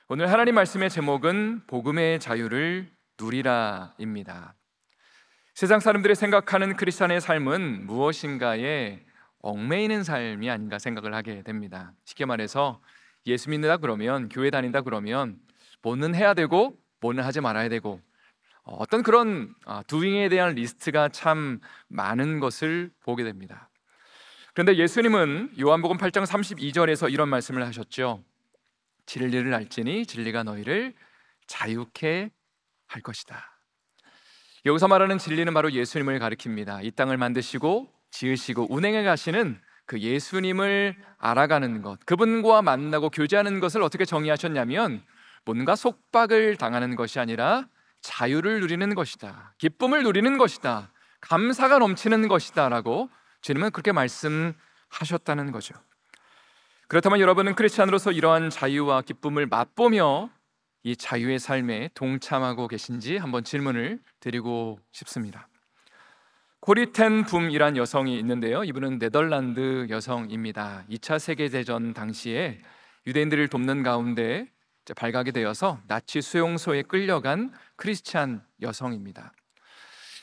오늘 하나님 말씀의 제목은 복음의 자유를 누리라입니다. 세상 사람들이 생각하는 크리스찬의 삶은 무엇인가에 얽매이는 삶이 아닌가 생각을 하게 됩니다. 쉽게 말해서 예수 믿는다 그러면, 교회 다닌다 그러면 뭐는 해야 되고 뭐는 하지 말아야 되고, 어떤 그런 두잉에 대한 리스트가 참 많은 것을 보게 됩니다. 그런데 예수님은 요한복음 8장 32절에서 이런 말씀을 하셨죠. 진리를 알지니 진리가 너희를 자유케 할 것이다. 여기서 말하는 진리는 바로 예수님을 가리킵니다. 이 땅을 만드시고 지으시고 운행해 가시는 그 예수님을 알아가는 것, 그분과 만나고 교제하는 것을 어떻게 정의하셨냐면, 뭔가 속박을 당하는 것이 아니라 자유를 누리는 것이다, 기쁨을 누리는 것이다, 감사가 넘치는 것이다 라고 주님은 그렇게 말씀하셨다는 거죠. 그렇다면 여러분은 크리스찬으로서 이러한 자유와 기쁨을 맛보며 이 자유의 삶에 동참하고 계신지 한번 질문을 드리고 싶습니다. 코리 텐 붐이란 여성이 있는데요, 이분은 네덜란드 여성입니다. 2차 세계대전 당시에 유대인들을 돕는 가운데 발각이 되어서 나치 수용소에 끌려간 크리스찬 여성입니다.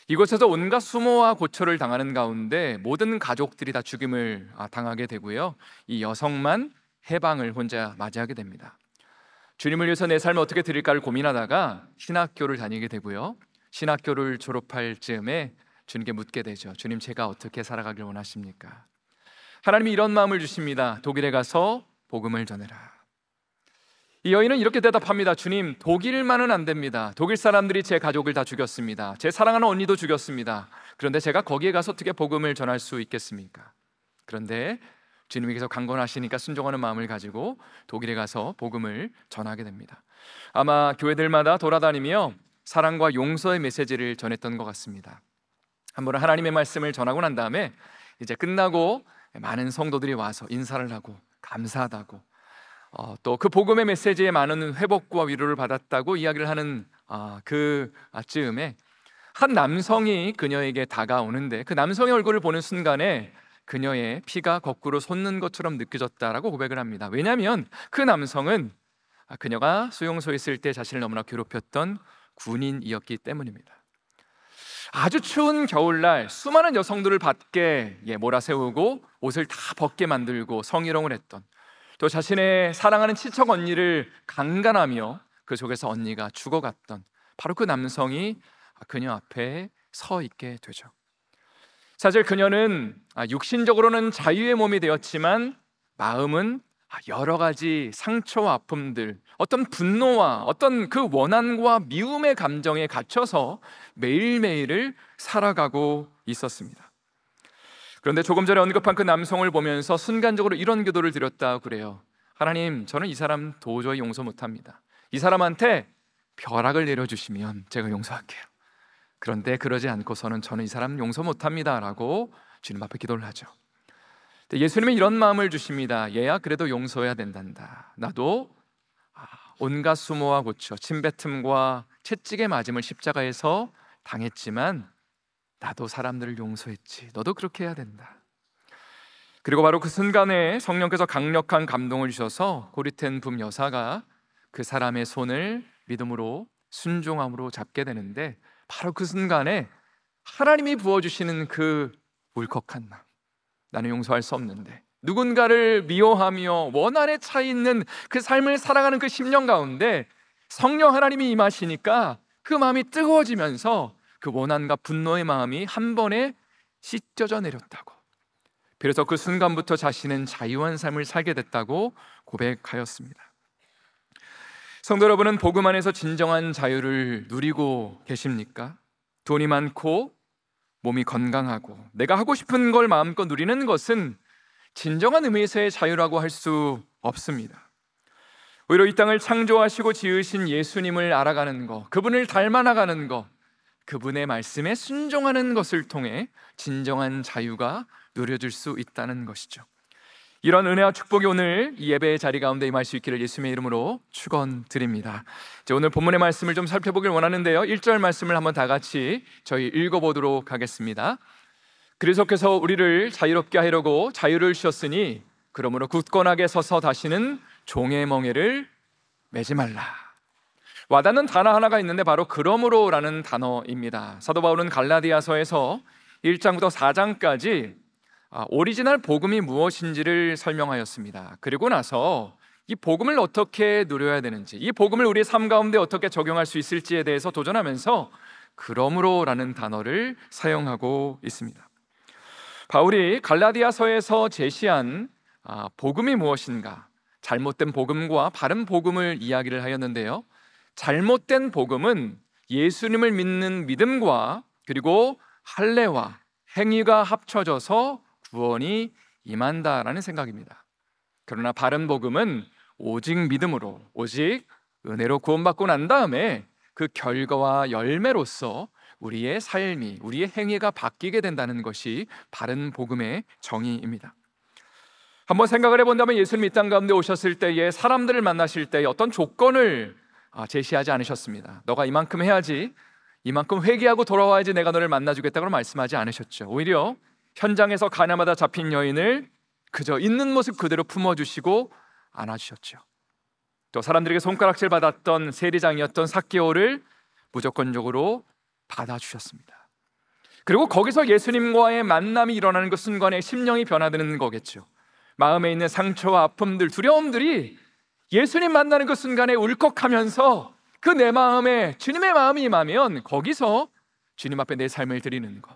이곳에서 온갖 수모와 고초를 당하는 가운데 모든 가족들이 다 죽임을 당하게 되고요, 이 여성만 해방을 혼자 맞이하게 됩니다. 주님을 위해서 내 삶을 어떻게 드릴까를 고민하다가 신학교를 다니게 되고요, 신학교를 졸업할 즈음에 주님께 묻게 되죠. 주님, 제가 어떻게 살아가길 원하십니까? 하나님이 이런 마음을 주십니다. 독일에 가서 복음을 전해라. 이 여인은 이렇게 대답합니다. 주님, 독일만은 안 됩니다. 독일 사람들이 제 가족을 다 죽였습니다. 제 사랑하는 언니도 죽였습니다. 그런데 제가 거기에 가서 어떻게 복음을 전할 수 있겠습니까? 그런데 주님께서 강권하시니까 순종하는 마음을 가지고 독일에 가서 복음을 전하게 됩니다. 아마 교회들마다 돌아다니며 사랑과 용서의 메시지를 전했던 것 같습니다. 한 번은 하나님의 말씀을 전하고 난 다음에 이제 끝나고 많은 성도들이 와서 인사를 하고 감사하다고, 또 그 복음의 메시지에 많은 회복과 위로를 받았다고 이야기를 하는 그 즈음에 한 남성이 그녀에게 다가오는데, 그 남성의 얼굴을 보는 순간에 그녀의 피가 거꾸로 솟는 것처럼 느껴졌다라고 고백을 합니다. 왜냐하면 그 남성은 그녀가 수용소에 있을 때 자신을 너무나 괴롭혔던 군인이었기 때문입니다. 아주 추운 겨울날 수많은 여성들을 밖에 몰아세우고 옷을 다 벗게 만들고 성희롱을 했던, 또 자신의 사랑하는 친척 언니를 강간하며 그 속에서 언니가 죽어갔던 바로 그 남성이 그녀 앞에 서 있게 되죠. 사실 그녀는 육신적으로는 자유의 몸이 되었지만 마음은 여러 가지 상처와 아픔들, 어떤 분노와 어떤 그 원한과 미움의 감정에 갇혀서 매일매일을 살아가고 있었습니다. 그런데 조금 전에 언급한 그 남성을 보면서 순간적으로 이런 기도를 드렸다고 그래요. 하나님, 저는 이 사람 도저히 용서 못합니다. 이 사람한테 벼락을 내려주시면 제가 용서할게요. 그런데 그러지 않고서는 저는 이 사람 용서 못합니다 라고 주님 앞에 기도를 하죠. 예수님은 이런 마음을 주십니다. 얘야, 그래도 용서해야 된단다. 나도 온갖 수모와 고초, 침뱉음과 채찍에 맞음을 십자가에서 당했지만 나도 사람들을 용서했지. 너도 그렇게 해야 된다. 그리고 바로 그 순간에 성령께서 강력한 감동을 주셔서 고리텐 붐 여사가 그 사람의 손을 믿음으로 순종함으로 잡게 되는데, 바로 그 순간에 하나님이 부어주시는 그 울컥한 마음, 나는 용서할 수 없는데 누군가를 미워하며 원한에 차 있는 그 삶을 살아가는 그 심령 가운데 성령 하나님이 임하시니까 그 마음이 뜨거워지면서 그 원한과 분노의 마음이 한 번에 씻겨져 내렸다고, 그래서 그 순간부터 자신은 자유한 삶을 살게 됐다고 고백하였습니다. 성도 여러분은 복음 안에서 진정한 자유를 누리고 계십니까? 돈이 많고 몸이 건강하고 내가 하고 싶은 걸 마음껏 누리는 것은 진정한 의미에서의 자유라고 할 수 없습니다. 오히려 이 땅을 창조하시고 지으신 예수님을 알아가는 것, 그분을 닮아나가는 것, 그분의 말씀에 순종하는 것을 통해 진정한 자유가 누려질 수 있다는 것이죠. 이런 은혜와 축복이 오늘 이 예배의 자리 가운데 임할 수 있기를 예수님의 이름으로 축원드립니다. 오늘 본문의 말씀을 좀 살펴보길 원하는데요, 1절 말씀을 한번 다 같이 저희 읽어보도록 하겠습니다. 그리스도께서 우리를 자유롭게 하려고 자유를 주셨으니 그러므로 굳건하게 서서 다시는 종의 멍에를 매지 말라. 와닿는 단어 하나가 있는데 바로 그러므로라는 단어입니다. 사도 바울은 갈라디아서에서 1장부터 4장까지 오리지널 복음이 무엇인지를 설명하였습니다. 그리고 나서 이 복음을 어떻게 누려야 되는지, 이 복음을 우리의 삶 가운데 어떻게 적용할 수 있을지에 대해서 도전하면서 그러므로라는 단어를 사용하고 있습니다. 바울이 갈라디아서에서 제시한 복음이 무엇인가, 잘못된 복음과 바른 복음을 이야기를 하였는데요, 잘못된 복음은 예수님을 믿는 믿음과 그리고 할례와 행위가 합쳐져서 구원이 임한다라는 생각입니다. 그러나 바른 복음은 오직 믿음으로, 오직 은혜로 구원받고 난 다음에 그 결과와 열매로서 우리의 삶이, 우리의 행위가 바뀌게 된다는 것이 바른 복음의 정의입니다. 한번 생각을 해본다면 예수님이 이 땅 가운데 오셨을 때에 사람들을 만나실 때에 어떤 조건을 제시하지 않으셨습니다. 너가 이만큼 해야지, 이만큼 회개하고 돌아와야지 내가 너를 만나주겠다고 말씀하지 않으셨죠. 오히려 현장에서 가나마다 잡힌 여인을 그저 있는 모습 그대로 품어주시고 안아주셨죠. 또 사람들에게 손가락질 받았던 세리장이었던 삭개오를 무조건적으로 받아주셨습니다. 그리고 거기서 예수님과의 만남이 일어나는 그 순간에 심령이 변화되는 거겠죠. 마음에 있는 상처와 아픔들, 두려움들이 예수님 만나는 그 순간에 울컥하면서 그 내 마음에 주님의 마음이 임하면 거기서 주님 앞에 내 삶을 드리는 것,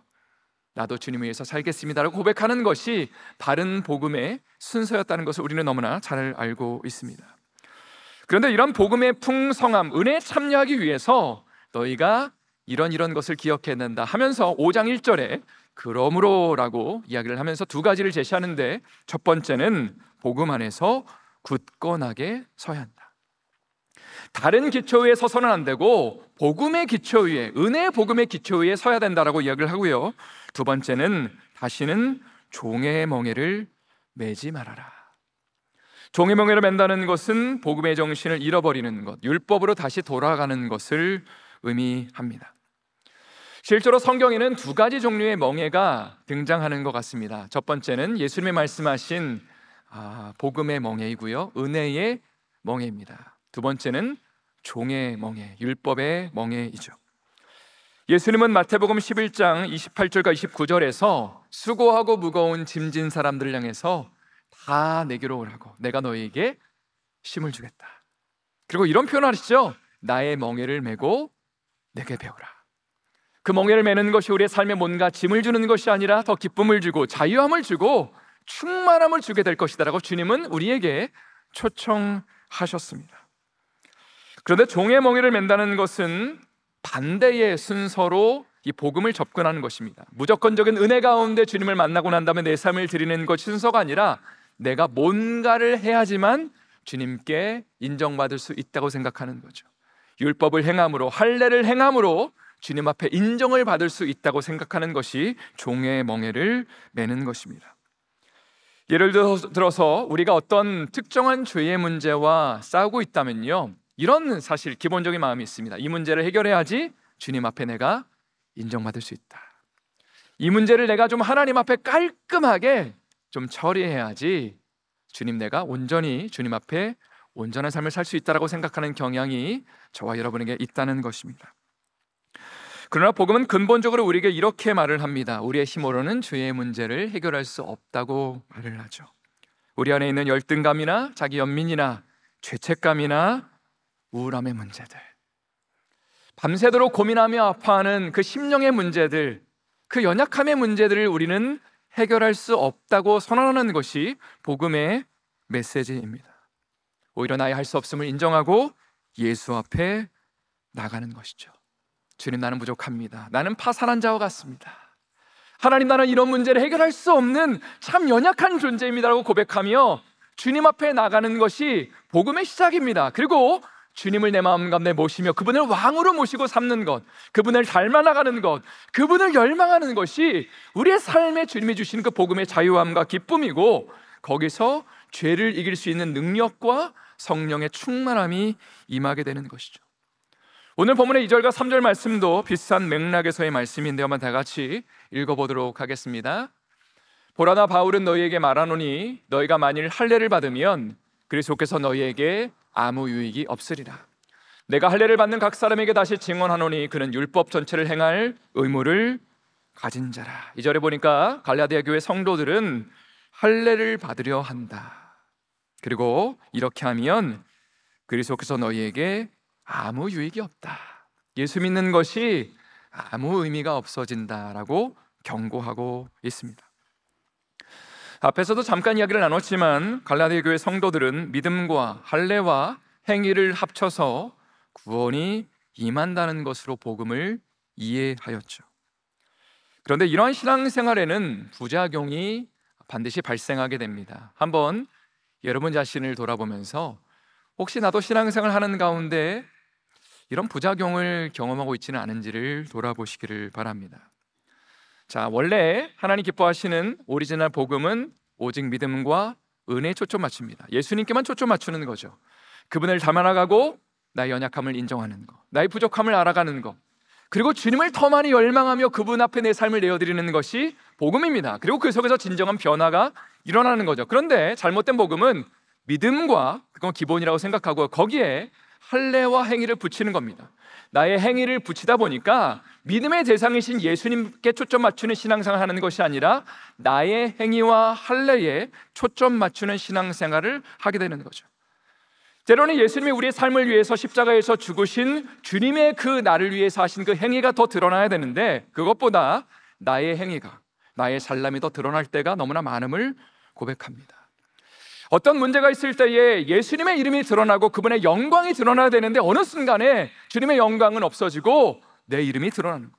나도 주님을 위해서 살겠습니다라고 고백하는 것이 바른 복음의 순서였다는 것을 우리는 너무나 잘 알고 있습니다. 그런데 이런 복음의 풍성함, 은혜에 참여하기 위해서 너희가 이런 것을 기억해야 된다 하면서 5장 1절에 그러므로라고 이야기를 하면서 두 가지를 제시하는데, 첫 번째는 복음 안에서 굳건하게 서야 한다. 다른 기초 위에 서서는 안 되고 복음의 기초 위에, 은혜의 복음의 기초 위에 서야 된다라고 이야기를 하고요, 두 번째는 다시는 종의 멍에를 매지 말아라. 종의 멍에를 맨다는 것은 복음의 정신을 잃어버리는 것, 율법으로 다시 돌아가는 것을 의미합니다. 실제로 성경에는 두 가지 종류의 멍에가 등장하는 것 같습니다. 첫 번째는 예수님이 말씀하신 복음의 멍에이고요, 은혜의 멍에입니다. 두 번째는 종의 멍에, 율법의 멍에이죠. 예수님은 마태복음 11장 28절과 29절에서 수고하고 무거운 짐진 사람들을 향해서 다 내게로 오라고, 내가 너희에게 쉼을 주겠다. 그리고 이런 표현을 하시죠. 나의 멍에를 메고 내게 배우라. 그 멍에를 메는 것이 우리의 삶에 뭔가 짐을 주는 것이 아니라 더 기쁨을 주고 자유함을 주고 충만함을 주게 될 것이다라고 주님은 우리에게 초청하셨습니다. 그런데 종의 멍에를 맨다는 것은 반대의 순서로 이 복음을 접근하는 것입니다. 무조건적인 은혜 가운데 주님을 만나고 난 다음에 내 삶을 드리는 것 순서가 아니라 내가 뭔가를 해야지만 주님께 인정받을 수 있다고 생각하는 거죠. 율법을 행함으로, 할례를 행함으로 주님 앞에 인정을 받을 수 있다고 생각하는 것이 종의 멍에를 매는 것입니다. 예를 들어서 우리가 어떤 특정한 죄의 문제와 싸우고 있다면요, 이런 사실 기본적인 마음이 있습니다. 이 문제를 해결해야지 주님 앞에 내가 인정받을 수 있다. 이 문제를 내가 좀 하나님 앞에 깔끔하게 좀 처리해야지 주님, 내가 온전히 주님 앞에 온전한 삶을 살 수 있다라고 생각하는 경향이 저와 여러분에게 있다는 것입니다. 그러나 복음은 근본적으로 우리에게 이렇게 말을 합니다. 우리의 힘으로는 죄의 문제를 해결할 수 없다고 말을 하죠. 우리 안에 있는 열등감이나 자기 연민이나 죄책감이나 우울함의 문제들, 밤새도록 고민하며 아파하는 그 심령의 문제들, 그 연약함의 문제들을 우리는 해결할 수 없다고 선언하는 것이 복음의 메시지입니다. 오히려 나의 할 수 없음을 인정하고 예수 앞에 나가는 것이죠. 주님, 나는 부족합니다. 나는 파산한 자와 같습니다. 하나님, 나는 이런 문제를 해결할 수 없는 참 연약한 존재입니다라고 고백하며 주님 앞에 나가는 것이 복음의 시작입니다. 그리고 주님을 내 마음 가운데 모시며 그분을 왕으로 모시고 삼는 것, 그분을 닮아나가는 것, 그분을 열망하는 것이 우리의 삶에 주님이 주시는 그 복음의 자유함과 기쁨이고, 거기서 죄를 이길 수 있는 능력과 성령의 충만함이 임하게 되는 것이죠. 오늘 본문의 2절과 3절 말씀도 비슷한 맥락에서의 말씀인데 한번 다 같이 읽어보도록 하겠습니다. 보라, 나 바울은 너희에게 말하노니 너희가 만일 할례를 받으면 그리스도께서 너희에게 아무 유익이 없으리라. 내가 할례를 받는 각 사람에게 다시 증언하노니 그는 율법 전체를 행할 의무를 가진 자라. 2절에 보니까 갈라디아 교회 성도들은 할례를 받으려 한다. 그리고 이렇게 하면 그리스도께서 너희에게 아무 유익이 없다. 예수 믿는 것이 아무 의미가 없어진다라고 경고하고 있습니다. 앞에서도 잠깐 이야기를 나눴지만 갈라디아 교회 성도들은 믿음과 할례와 행위를 합쳐서 구원이 임한다는 것으로 복음을 이해하였죠. 그런데 이러한 신앙생활에는 부작용이 반드시 발생하게 됩니다. 한번 여러분 자신을 돌아보면서 혹시 나도 신앙생활 하는 가운데 이런 부작용을 경험하고 있지는 않은지를 돌아보시기를 바랍니다. 자, 원래 하나님 기뻐하시는 오리지널 복음은 오직 믿음과 은혜에 초점 맞춥니다. 예수님께만 초점 맞추는 거죠. 그분을 닮아나가고 나의 연약함을 인정하는 것, 나의 부족함을 알아가는 것, 그리고 주님을 더 많이 열망하며 그분 앞에 내 삶을 내어드리는 것이 복음입니다. 그리고 그 속에서 진정한 변화가 일어나는 거죠. 그런데 잘못된 복음은 믿음과, 그건 기본이라고 생각하고 거기에 할례와 행위를 붙이는 겁니다. 나의 행위를 붙이다 보니까 믿음의 대상이신 예수님께 초점 맞추는 신앙생활을 하는 것이 아니라 나의 행위와 할례에 초점 맞추는 신앙생활을 하게 되는 거죠. 때로는 예수님이 우리의 삶을 위해서 십자가에서 죽으신 주님의 그 나를 위해서 하신 그 행위가 더 드러나야 되는데 그것보다 나의 행위가, 나의 잘남이 더 드러날 때가 너무나 많음을 고백합니다. 어떤 문제가 있을 때에 예수님의 이름이 드러나고 그분의 영광이 드러나야 되는데 어느 순간에 주님의 영광은 없어지고 내 이름이 드러나는 거예요.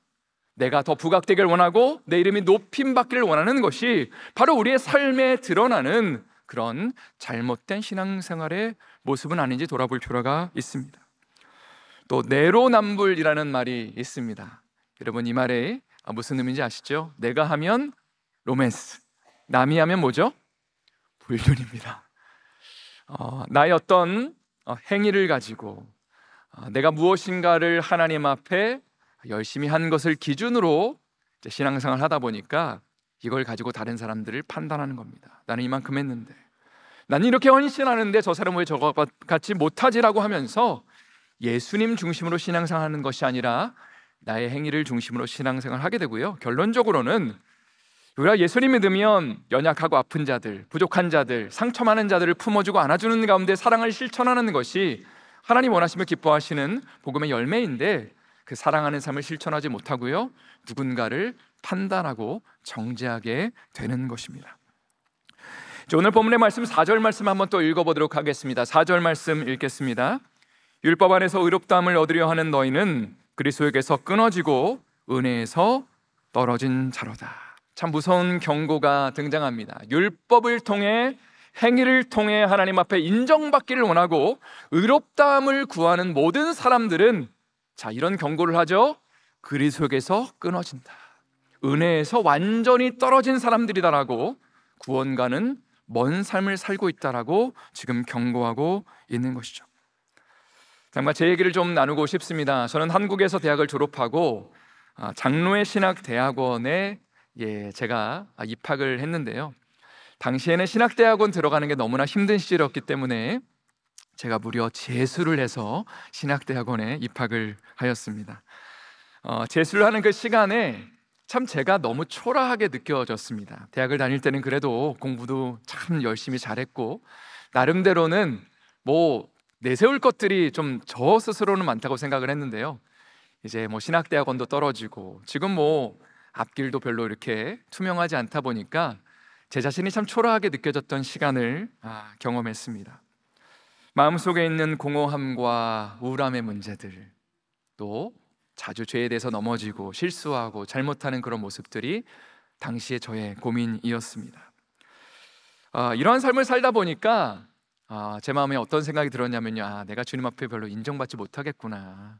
내가 더 부각되길 원하고 내 이름이 높임받기를 원하는 것이 바로 우리의 삶에 드러나는 그런 잘못된 신앙생활의 모습은 아닌지 돌아볼 필요가 있습니다. 또 내로남불이라는 말이 있습니다. 여러분 이 말에 무슨 의미인지 아시죠? 내가 하면 로맨스, 남이 하면 뭐죠? 불륜입니다. 나의 어떤 행위를 가지고 내가 무엇인가를 하나님 앞에 열심히 한 것을 기준으로 신앙생활을 하다 보니까 이걸 가지고 다른 사람들을 판단하는 겁니다. 나는 이만큼 했는데, 나는 이렇게 헌신하는데 저 사람은 왜 저거 같이 못하지라고 하면서 예수님 중심으로 신앙생활하는 것이 아니라 나의 행위를 중심으로 신앙생활을 하게 되고요. 결론적으로는 우리가 예수님 믿으면 연약하고 아픈 자들, 부족한 자들, 상처 많은 자들을 품어주고 안아주는 가운데 사랑을 실천하는 것이 하나님 원하시며 기뻐하시는 복음의 열매인데 그 사랑하는 삶을 실천하지 못하고요, 누군가를 판단하고 정죄하게 되는 것입니다. 오늘 본문의 말씀 4절 말씀 한번 또 읽어보도록 하겠습니다. 4절 말씀 읽겠습니다. 율법 안에서 의롭다함을 얻으려 하는 너희는 그리스도에게서 끊어지고 은혜에서 떨어진 자로다. 참 무서운 경고가 등장합니다. 율법을 통해, 행위를 통해 하나님 앞에 인정받기를 원하고 의롭다함을 구하는 모든 사람들은 자, 이런 경고를 하죠. 그리스도에게서 끊어진다. 은혜에서 완전히 떨어진 사람들이다라고, 구원과는 먼 삶을 살고 있다라고 지금 경고하고 있는 것이죠. 정말 제 얘기를 좀 나누고 싶습니다. 저는 한국에서 대학을 졸업하고 장로의 신학대학원에 제가 입학을 했는데요. 당시에는 신학대학원 들어가는 게 너무나 힘든 시절이었기 때문에 제가 무려 재수를 해서 신학대학원에 입학을 하였습니다. 재수를 하는 그 시간에 참 제가 너무 초라하게 느껴졌습니다. 대학을 다닐 때는 그래도 공부도 참 열심히 잘했고 나름대로는 뭐 내세울 것들이 좀 저 스스로는 많다고 생각을 했는데요. 이제 뭐 신학대학원도 떨어지고 지금 뭐 앞길도 별로 이렇게 투명하지 않다 보니까 제 자신이 참 초라하게 느껴졌던 시간을 경험했습니다. 마음속에 있는 공허함과 우울함의 문제들, 또 자주 죄에 대해서 넘어지고 실수하고 잘못하는 그런 모습들이 당시의 저의 고민이었습니다. 이러한 삶을 살다 보니까 제 마음에 어떤 생각이 들었냐면요, 내가 주님 앞에 별로 인정받지 못하겠구나.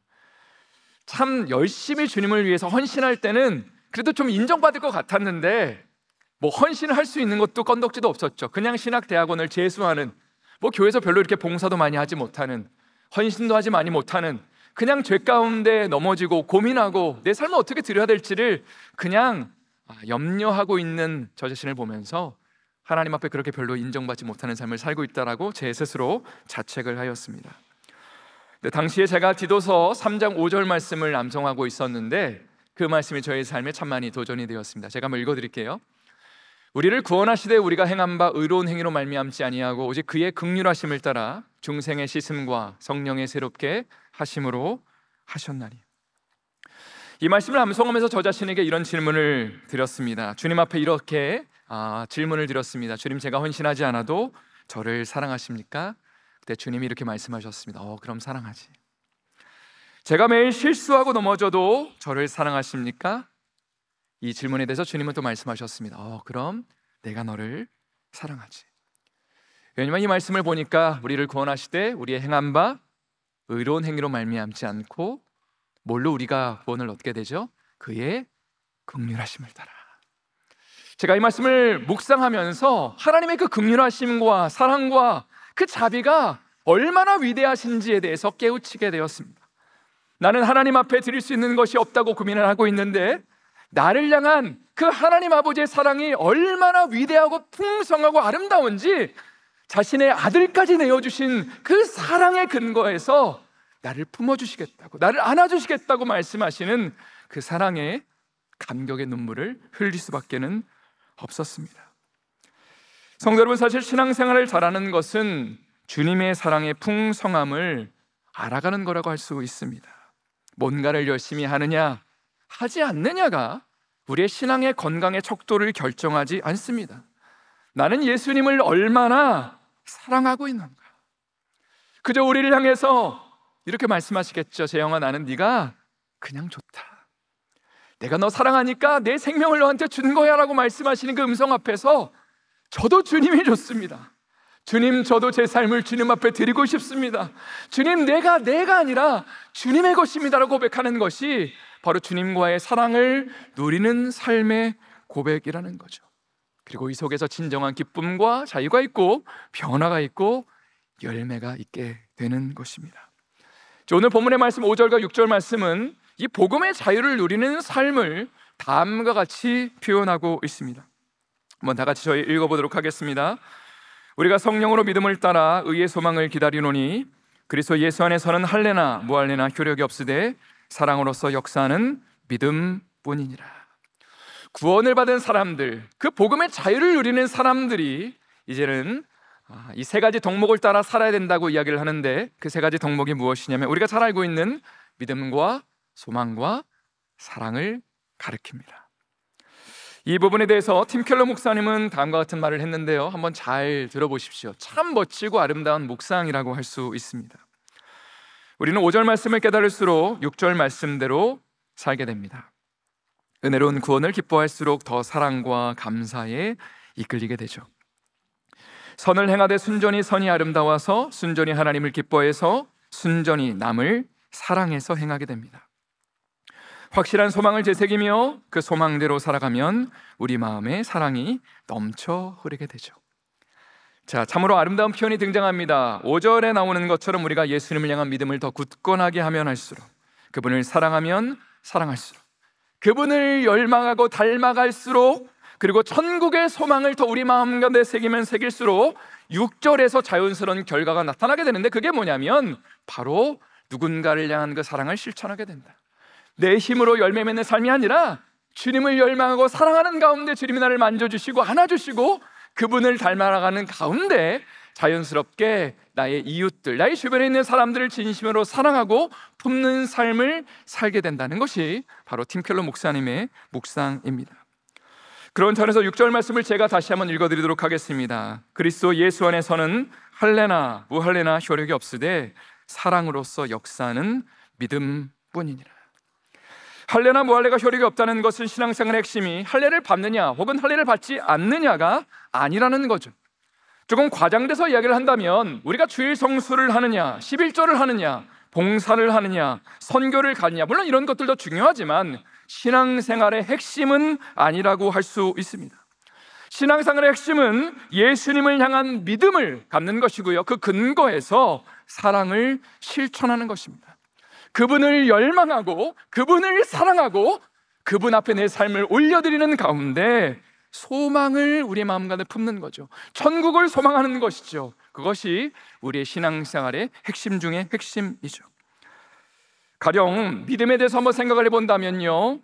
참 열심히 주님을 위해서 헌신할 때는 그래도 좀 인정받을 것 같았는데 뭐 헌신을 할 수 있는 것도 건덕지도 없었죠. 그냥 신학대학원을 재수하는, 뭐 교회에서 별로 이렇게 봉사도 많이 하지 못하는, 헌신도 하지 많이 못하는, 그냥 죄 가운데 넘어지고 고민하고 내 삶을 어떻게 드려야 될지를 그냥 염려하고 있는 저 자신을 보면서 하나님 앞에 그렇게 별로 인정받지 못하는 삶을 살고 있다라고 제 스스로 자책을 하였습니다. 당시에 제가 디도서 3장 5절 말씀을 암송하고 있었는데 그 말씀이 저의 삶에 참 많이 도전이 되었습니다. 제가 한번 읽어드릴게요. 우리를 구원하시되 우리가 행한 바 의로운 행위로 말미암지 아니하고 오직 그의 긍휼하심을 따라 중생의 씻음과 성령의 새롭게 하심으로 하셨나니. 이 말씀을 암송하면서 저 자신에게 이런 질문을 드렸습니다. 주님 앞에 이렇게 질문을 드렸습니다. 주님, 제가 헌신하지 않아도 저를 사랑하십니까? 그때 주님이 이렇게 말씀하셨습니다. 그럼 사랑하지. 제가 매일 실수하고 넘어져도 저를 사랑하십니까? 이 질문에 대해서 주님은 또 말씀하셨습니다. 그럼 내가 너를 사랑하지. 왜냐하면 이 말씀을 보니까 우리를 구원하시되 우리의 행한 바 의로운 행위로 말미암지 않고 뭘로 우리가 구원을 얻게 되죠? 그의 긍휼하심을 따라. 제가 이 말씀을 묵상하면서 하나님의 그 긍휼하심과 사랑과 그 자비가 얼마나 위대하신지에 대해서 깨우치게 되었습니다. 나는 하나님 앞에 드릴 수 있는 것이 없다고 고민을 하고 있는데 나를 향한 그 하나님 아버지의 사랑이 얼마나 위대하고 풍성하고 아름다운지 자신의 아들까지 내어주신 그 사랑의 근거에서 나를 품어주시겠다고, 나를 안아주시겠다고 말씀하시는 그 사랑의 감격의 눈물을 흘릴 수밖에는 없었습니다. 성도 여러분, 사실 신앙생활을 잘하는 것은 주님의 사랑의 풍성함을 알아가는 거라고 할 수 있습니다. 뭔가를 열심히 하느냐 하지 않느냐가 우리의 신앙의 건강의 척도를 결정하지 않습니다. 나는 예수님을 얼마나 사랑하고 있는가. 그저 우리를 향해서 이렇게 말씀하시겠죠. 재영아, 나는 네가 그냥 좋다. 내가 너 사랑하니까 내 생명을 너한테 준 거야 라고 말씀하시는 그 음성 앞에서 저도 주님이 좋습니다. 주님, 저도 제 삶을 주님 앞에 드리고 싶습니다. 주님, 내가 아니라 주님의 것입니다 라고 고백하는 것이 바로 주님과의 사랑을 누리는 삶의 고백이라는 거죠. 그리고 이 속에서 진정한 기쁨과 자유가 있고 변화가 있고 열매가 있게 되는 것입니다. 오늘 본문의 말씀 5절과 6절 말씀은 이 복음의 자유를 누리는 삶을 다음과 같이 표현하고 있습니다. 한번 다 같이 저희 읽어보도록 하겠습니다. 우리가 성령으로 믿음을 따라 의의 소망을 기다리노니 그리스도 예수 안에서는 할례나 무할례나 효력이 없으되 사랑으로서 역사하는 믿음뿐이니라. 구원을 받은 사람들, 그 복음의 자유를 누리는 사람들이 이제는 이 세 가지 덕목을 따라 살아야 된다고 이야기를 하는데 그 세 가지 덕목이 무엇이냐면 우리가 잘 알고 있는 믿음과 소망과 사랑을 가리킵니다. 이 부분에 대해서 팀 켈러 목사님은 다음과 같은 말을 했는데요, 한번 잘 들어보십시오. 참 멋지고 아름다운 묵상이라고 할 수 있습니다. 우리는 5절 말씀을 깨달을수록 6절 말씀대로 살게 됩니다. 은혜로운 구원을 기뻐할수록 더 사랑과 감사에 이끌리게 되죠. 선을 행하되 순전히 선이 아름다워서 순전히 하나님을 기뻐해서 순전히 남을 사랑해서 행하게 됩니다. 확실한 소망을 되새기며 그 소망대로 살아가면 우리 마음에 사랑이 넘쳐 흐르게 되죠. 자, 참으로 아름다운 표현이 등장합니다. 5절에 나오는 것처럼 우리가 예수님을 향한 믿음을 더 굳건하게 하면 할수록, 그분을 사랑하면 사랑할수록, 그분을 열망하고 닮아갈수록, 그리고 천국의 소망을 더 우리 마음 가운데 새기면 새길수록 6절에서 자연스러운 결과가 나타나게 되는데 그게 뭐냐면 바로 누군가를 향한 그 사랑을 실천하게 된다. 내 힘으로 열매 맺는 삶이 아니라 주님을 열망하고 사랑하는 가운데 주님이 나를 만져주시고 안아주시고 그분을 닮아가는 가운데 자연스럽게 나의 이웃들, 나의 주변에 있는 사람들을 진심으로 사랑하고 품는 삶을 살게 된다는 것이 바로 팀 켈러 목사님의 묵상입니다. 그런 전에서 6절 말씀을 제가 다시 한번 읽어드리도록 하겠습니다. 그리스도 예수 안에서는 할례나 무할례나 효력이 없으되 사랑으로서 역사하는 믿음뿐이니라. 할례나 무할례가 효력이 없다는 것은 신앙생활의 핵심이 할례를 받느냐 혹은 할례를 받지 않느냐가 아니라는 거죠. 조금 과장돼서 이야기를 한다면 우리가 주일 성수를 하느냐, 11조를 하느냐, 봉사를 하느냐, 선교를 가느냐, 물론 이런 것들도 중요하지만 신앙생활의 핵심은 아니라고 할 수 있습니다. 신앙생활의 핵심은 예수님을 향한 믿음을 갖는 것이고요, 그 근거에서 사랑을 실천하는 것입니다. 그분을 열망하고 그분을 사랑하고 그분 앞에 내 삶을 올려드리는 가운데 소망을 우리의 마음 가운데 품는 거죠. 천국을 소망하는 것이죠. 그것이 우리의 신앙생활의 핵심 중의 핵심이죠. 가령 믿음에 대해서 한번 생각을 해본다면요,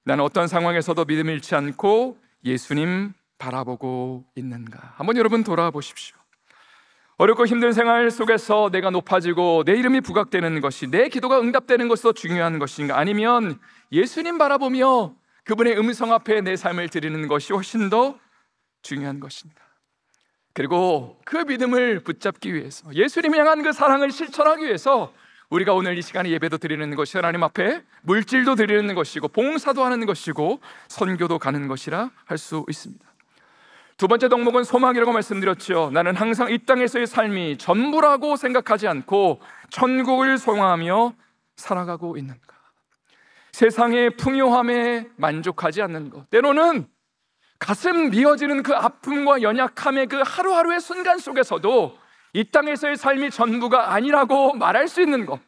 나는 어떤 상황에서도 믿음 잃지 않고 예수님 바라보고 있는가? 한번 여러분 돌아보십시오. 어렵고 힘든 생활 속에서 내가 높아지고 내 이름이 부각되는 것이, 내 기도가 응답되는 것이 더 중요한 것인가? 아니면 예수님 바라보며 그분의 음성 앞에 내 삶을 드리는 것이 훨씬 더 중요한 것인가? 그리고 그 믿음을 붙잡기 위해서, 예수님 향한 그 사랑을 실천하기 위해서 우리가 오늘 이 시간에 예배도 드리는 것이 하나님 앞에 물질도 드리는 것이고 봉사도 하는 것이고 선교도 가는 것이라 할 수 있습니다. 두 번째 덕목은 소망이라고 말씀드렸죠. 나는 항상 이 땅에서의 삶이 전부라고 생각하지 않고 천국을 소망하며 살아가고 있는가? 세상의 풍요함에 만족하지 않는 것, 때로는 가슴 미어지는 그 아픔과 연약함의 그 하루하루의 순간 속에서도 이 땅에서의 삶이 전부가 아니라고 말할 수 있는 것,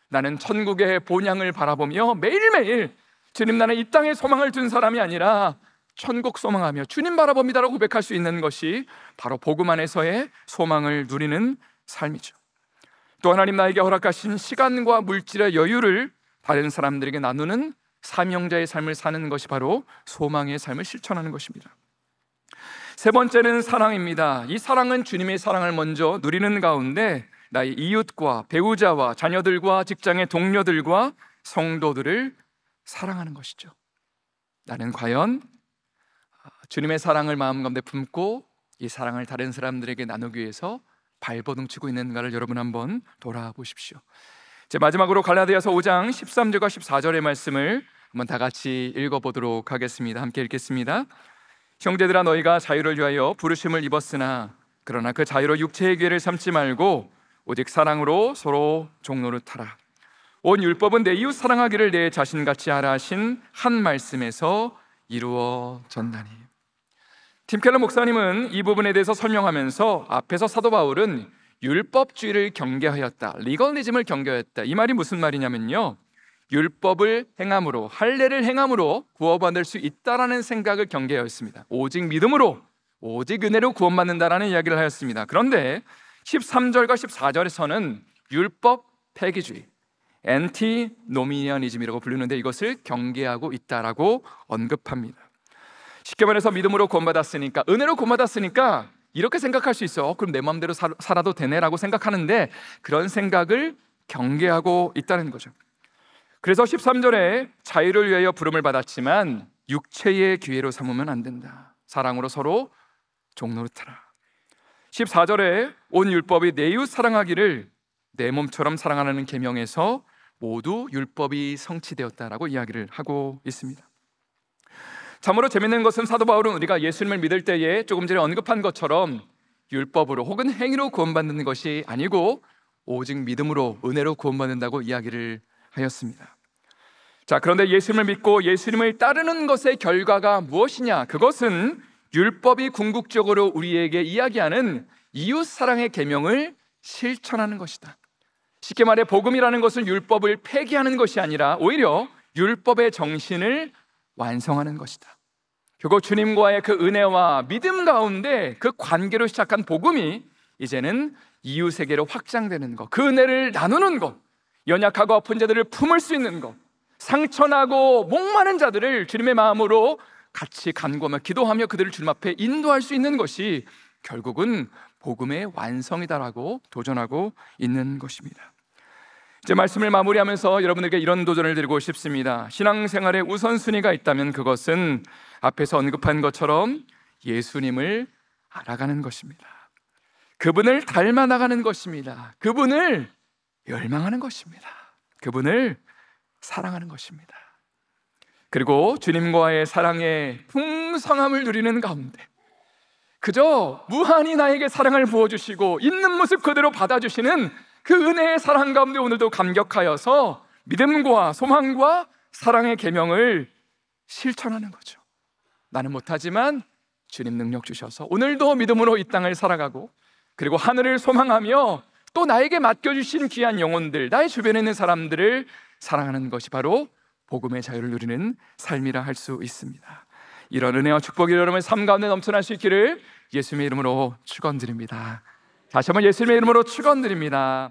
나는 천국의 본향을 바라보며 매일매일 주님, 나는 이 땅에 소망을 둔 사람이 아니라 천국 소망하며 주님 바라봅니다라고 고백할 수 있는 것이 바로 복음 안에서의 소망을 누리는 삶이죠. 또 하나님 나에게 허락하신 시간과 물질의 여유를 다른 사람들에게 나누는 사명자의 삶을 사는 것이 바로 소망의 삶을 실천하는 것입니다. 세 번째는 사랑입니다. 이 사랑은 주님의 사랑을 먼저 누리는 가운데 나의 이웃과 배우자와 자녀들과 직장의 동료들과 성도들을 사랑하는 것이죠. 나는 과연 주님의 사랑을 마음 가운데 품고 이 사랑을 다른 사람들에게 나누기 위해서 발버둥 치고 있는가를 여러분 한번 돌아보십시오. 제 마지막으로 갈라디아서 5장 13절과 14절의 말씀을 한번 다 같이 읽어보도록 하겠습니다. 함께 읽겠습니다. 형제들아, 너희가 자유를 위하여 부르심을 입었으나 그러나 그 자유로 육체의 기회를 삼지 말고 오직 사랑으로 서로 종노릇하라. 온 율법은 내 이웃 사랑하기를 내 자신같이 하라 하신 한 말씀에서 이루어졌나니. 팀 켈러 목사님은 이 부분에 대해서 설명하면서 앞에서 사도 바울은 율법주의를 경계하였다, 리걸리즘을 경계하였다, 이 말이 무슨 말이냐면요, 율법을 행함으로, 할례를 행함으로 구원받을 수 있다라는 생각을 경계하였습니다. 오직 믿음으로, 오직 은혜로 구원받는다라는 이야기를 하였습니다. 그런데 13절과 14절에서는 율법 폐기주의, 엔티노미니언이즘이라고 부르는데 이것을 경계하고 있다라고 언급합니다. 쉽게 말해서 믿음으로 구원받았으니까, 은혜로 구원받았으니까 이렇게 생각할 수 있어. 그럼 내 마음대로 살아도 되네라고 생각하는데 그런 생각을 경계하고 있다는 거죠. 그래서 13절에 자유를 위하여 부름을 받았지만 육체의 기회로 삼으면 안 된다. 사랑으로 서로 종노릇하라. 14절에 온 율법이 내 이웃 사랑하기를 내 몸처럼 사랑하라는 계명에서 모두 율법이 성취되었다라고 이야기를 하고 있습니다. 참으로 재밌는 것은 사도 바울은 우리가 예수님을 믿을 때에 조금 전에 언급한 것처럼 율법으로 혹은 행위로 구원받는 것이 아니고 오직 믿음으로, 은혜로 구원받는다고 이야기를 하였습니다. 자, 그런데 예수님을 믿고 예수님을 따르는 것의 결과가 무엇이냐? 그것은 율법이 궁극적으로 우리에게 이야기하는 이웃 사랑의 계명을 실천하는 것이다. 쉽게 말해 복음이라는 것은 율법을 폐기하는 것이 아니라 오히려 율법의 정신을 완성하는 것이다. 결국 주님과의 그 은혜와 믿음 가운데 그 관계로 시작한 복음이 이제는 이웃에게로 확장되는 것, 그 은혜를 나누는 것, 연약하고 아픈 자들을 품을 수 있는 것, 상처나고 목마른 자들을 주님의 마음으로 같이 간구하며 기도하며 그들을 주님 앞에 인도할 수 있는 것이 결국은 복음의 완성이다라고 도전하고 있는 것입니다. 이제 말씀을 마무리하면서 여러분들께 이런 도전을 드리고 싶습니다. 신앙생활에 우선순위가 있다면 그것은 앞에서 언급한 것처럼 예수님을 알아가는 것입니다. 그분을 닮아나가는 것입니다. 그분을 열망하는 것입니다. 그분을 사랑하는 것입니다. 그리고 주님과의 사랑의 풍성함을 누리는 가운데 그저 무한히 나에게 사랑을 부어주시고 있는 모습 그대로 받아주시는 그 은혜의 사랑 가운데 오늘도 감격하여서 믿음과 소망과 사랑의 계명을 실천하는 거죠. 나는 못하지만 주님 능력 주셔서 오늘도 믿음으로 이 땅을 살아가고 그리고 하늘을 소망하며 또 나에게 맡겨주신 귀한 영혼들, 나의 주변에 있는 사람들을 사랑하는 것이 바로 복음의 자유를 누리는 삶이라 할 수 있습니다. 이런 은혜와 축복이 여러분의 삶 가운데 넘쳐날 수 있기를 예수님의 이름으로 축원드립니다. 다시 한번 예수님의 이름으로 축원드립니다.